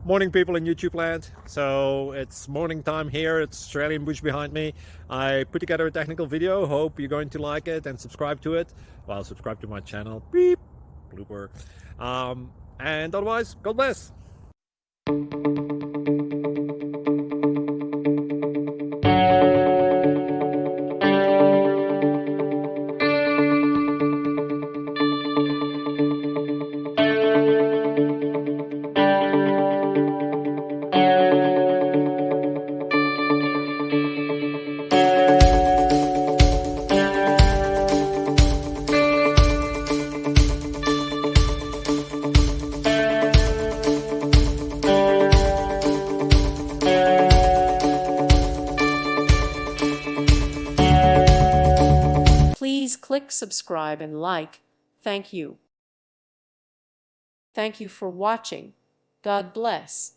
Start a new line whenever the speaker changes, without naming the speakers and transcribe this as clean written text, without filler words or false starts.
Morning, people in YouTube land. So it's morning time here. It's Australian bush behind me. I put together a technical video. Hope you're going to like it and subscribe to it. Well, subscribe to my channel. Beep. Blooper. And otherwise, God bless.
Please click subscribe and like. Thank you. Thank you for watching. God bless.